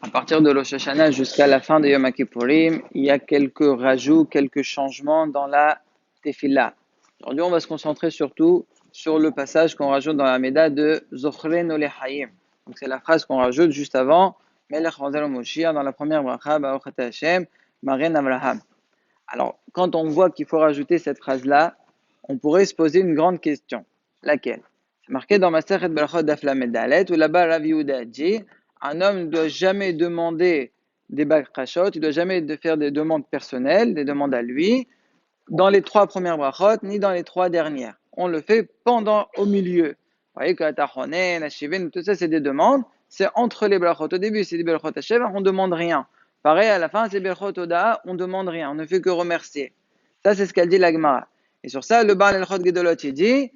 À partir de Rosh Hashanah jusqu'à la fin de Yom Kippourim, il y a quelques rajouts, quelques changements dans la Tefillah. Aujourd'hui, on va se concentrer surtout sur le passage qu'on rajoute dans la Méda de Zochrenu Lechayim. Donc, c'est la phrase qu'on rajoute juste avant Melech Hazel Moshiach dans la première bracha, Baruch Ata Hashem, Maren Avraham. Alors, quand on voit qu'il faut rajouter cette phrase-là, on pourrait se poser une grande question. Laquelle? C'est marqué dans Masechet Berachot Daf Lamed Dalet, où là-bas Rav Yehuda dit un homme ne doit jamais demander des bakashot, il ne doit jamais faire des demandes personnelles, des demandes à lui, dans les 3 premières brachot, ni dans les 3 dernières. On le fait au milieu. Vous voyez que Atachonen, Hashiven, tout ça, c'est des demandes. C'est entre les brachot. Au début, c'est des brachot Hashem, on ne demande rien. Pareil, à la fin, c'est brachot Oda, on ne demande rien. On ne fait que remercier. Ça, c'est ce qu'elle dit la Gemara. Et sur ça, le Baal El-Chod Gedolot, il dit,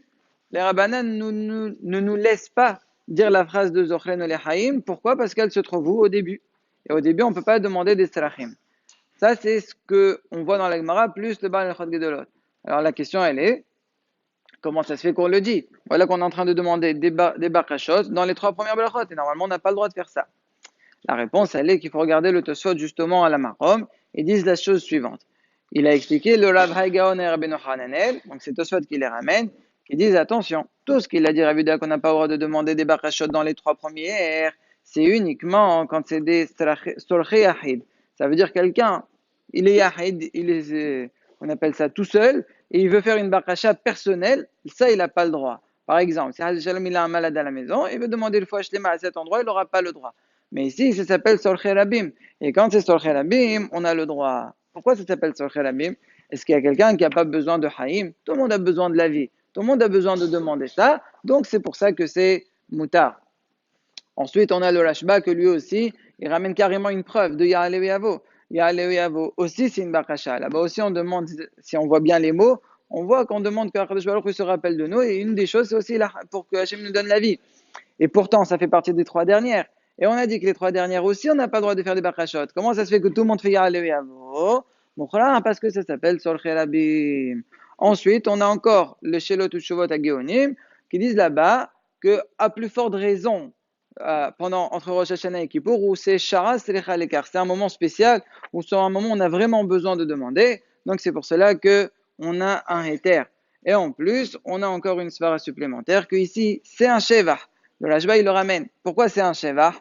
les Rabbanan ne nous laissent pas dire la phrase de Zochren Lechaim. Pourquoi? Parce qu'elle se trouve où? Au début. Et au début, on ne peut pas demander des Strachim. Ça, c'est ce qu'on voit dans la Gemara, plus le Baal El-Chod Gedolot. Alors la question, elle est, comment ça se fait qu'on le dit? Voilà qu'on est en train de demander des bakashot dans les 3 premières brachot. Et normalement, on n'a pas le droit de faire ça. La réponse, elle est qu'il faut regarder le Tosfot justement à la Marom et disent la chose suivante. Il a expliqué le Rav Haïgaon et Rabbeinu Hananel, donc c'est Tosfot qui les ramène, qui disent attention, tout ce qu'il a dit Rav Yehuda qu'on n'a pas le droit de demander des bakashot dans les 3 premières, c'est uniquement quand c'est des solche yahid. Ça veut dire quelqu'un, il est yahid, on appelle ça tout seul, et il veut faire une bakasha personnelle, ça il n'a pas le droit. Par exemple, si Hazal Shalom il a un malade à la maison, il veut demander le foie shlema à cet endroit, il n'aura pas le droit. Mais ici, ça s'appelle Solche Rabim. Et quand c'est Solche Rabim, on a le droit. Pourquoi ça s'appelle Solche Rabim? Est-ce qu'il y a quelqu'un qui n'a pas besoin de Haïm? Tout le monde a besoin de la vie. Tout le monde a besoin de demander ça. Donc, c'est pour ça que c'est Moutar. Ensuite, on a le Rashba que lui aussi, il ramène carrément une preuve de Ya'aleh Yavo. Ya'aleh Yavo aussi, c'est une Bakasha. Là-bas aussi, on demande, si on voit bien les mots, on voit qu'on demande que Hakadosh Baruch Hu se rappelle de nous. Et une des choses, c'est aussi pour que Hachem nous donne la vie. Et pourtant, ça fait partie des 3 dernières. Et on a dit que les 3 dernières aussi, on n'a pas le droit de faire des bakashot. Comment ça se fait que tout le monde fait Ya'aleh Yavo? Parce que ça s'appelle Solche Rabim. Ensuite, on a encore le Shelot Ushuvot à Geonim qui disent là-bas qu'à plus forte raison, entre Rosh Hashanah et Kippour, où c'est Shara Selecha Lekar. C'est un moment spécial, où c'est un moment où on a vraiment besoin de demander. Donc c'est pour cela qu'on a un Heter. Et en plus, on a encore une svara supplémentaire, que ici, c'est un Shevah. Le Rashba, il le ramène. Pourquoi c'est un Shevah?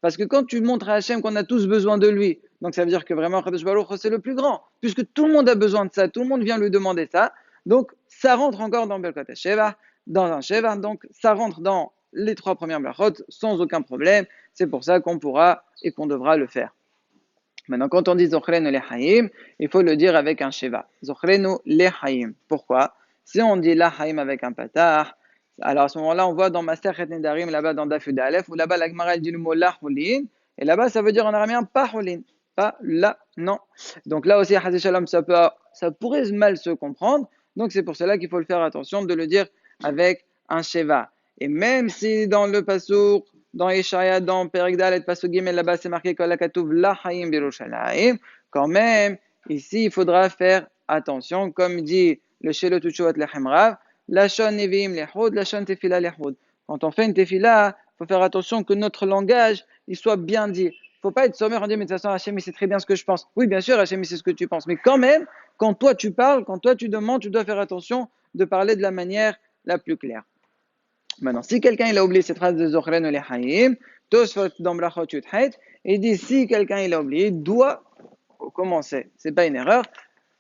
Parce que quand tu montres à Hachem qu'on a tous besoin de lui, donc ça veut dire que vraiment, Kadosh Baruch Hu, c'est le plus grand, puisque tout le monde a besoin de ça, tout le monde vient lui demander ça, donc ça rentre encore dans Belkot Shevah, dans un Shevah, donc ça rentre dans les 3 premières brachot sans aucun problème. C'est pour ça qu'on pourra et qu'on devra le faire. Maintenant, quand on dit Zochrenu Lechaim, il faut le dire avec un Sheva. Zochrenu Lechaim. Pourquoi? Si on dit Lachaim avec un patah, alors à ce moment-là, on voit dans Masechet Nedarim, là-bas dans Daf Yud Aleph, où là-bas la Gemara dit le mot Lacholin, et là-bas ça veut dire en araméen pas Holin, pas là, non. Donc là aussi, Hazé Shalom, ça pourrait mal se comprendre, donc c'est pour cela qu'il faut le faire attention de le dire avec un Sheva. Et même si dans le Pasuk, dans Yeshaya, dans Perek Dalet, Pasuk Gimel, là-bas c'est marqué Kol HaKatuv Lachaim Birushalayim, quand même, ici il faudra faire attention, comme dit le Shelot Ushuvot Lechem Rav, Lashon Nevi'im Lechud, Lashon Tefila Lechud. Quand on fait une tefila, il faut faire attention que notre langage il soit bien dit. Il ne faut pas être sommaire en disant, mais de toute façon, Hachem, il sait très bien ce que je pense. Oui, bien sûr, Hachem, il sait ce que tu penses. Mais quand même, quand toi tu parles, quand toi tu demandes, tu dois faire attention de parler de la manière la plus claire. Maintenant, si quelqu'un il a oublié cette phrase de Zochrenu Lechaim, Tosfot dans Brachot Yudhet, il dit si quelqu'un il a oublié, il doit recommencer. C'est pas une erreur.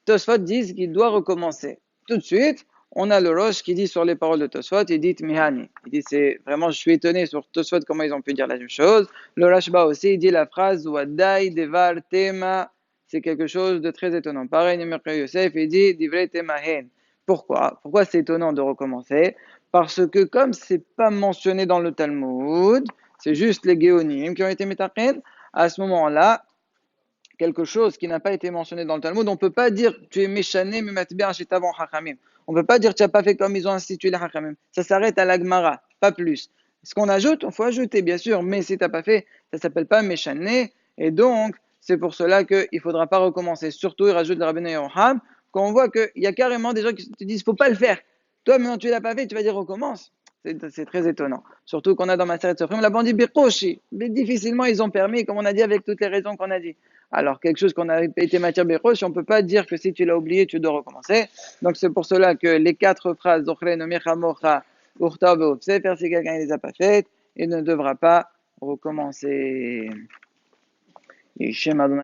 Tosfot dit qu'il doit recommencer. Tout de suite, on a le Rosh qui dit sur les paroles de Tosfot, il dit Mihani. Il dit c'est vraiment, je suis étonné sur Tosfot comment ils ont pu dire la même chose. Le Rashba aussi, il dit la phrase Wadai Devar Tema, c'est quelque chose de très étonnant. Pareil, Nimerka Yosef, il dit Divrei Temahen. Pourquoi? Pourquoi c'est étonnant de recommencer? Parce que comme c'est pas mentionné dans le Talmud, c'est juste les Géonim qui ont été métaqin, à ce moment-là, quelque chose qui n'a pas été mentionné dans le Talmud, on ne peut pas dire tu es méchané, mais matbia avant Hachamim. On ne peut pas dire tu n'as pas fait comme ils ont institué les Hachamim. Ça s'arrête à l'Agmara, pas plus. Ce qu'on ajoute, il faut ajouter, bien sûr, mais si tu n'as pas fait, ça ne s'appelle pas méchané, et donc c'est pour cela qu'il ne faudra pas recommencer. Surtout, il rajoute le Rabbeinu Yoham, quand on voit qu'il y a carrément des gens qui te disent il ne faut pas le faire. Toi, maintenant tu ne l'as pas fait, tu vas dire recommence. C'est très étonnant. Surtout qu'on a dans Maseret Sofrim, la bandit Bekoshi. Mais difficilement, ils ont permis, comme on a dit, avec toutes les raisons qu'on a dit. Alors, quelque chose qu'on a été matière Bekoshi, on ne peut pas dire que si tu l'as oublié, tu dois recommencer. Donc, c'est pour cela que les 4 phrases, Zochre, Micha, Mocha, Urta, Beopse, si quelqu'un ne les a pas faites, il ne devra pas recommencer. Et Shem Adonai.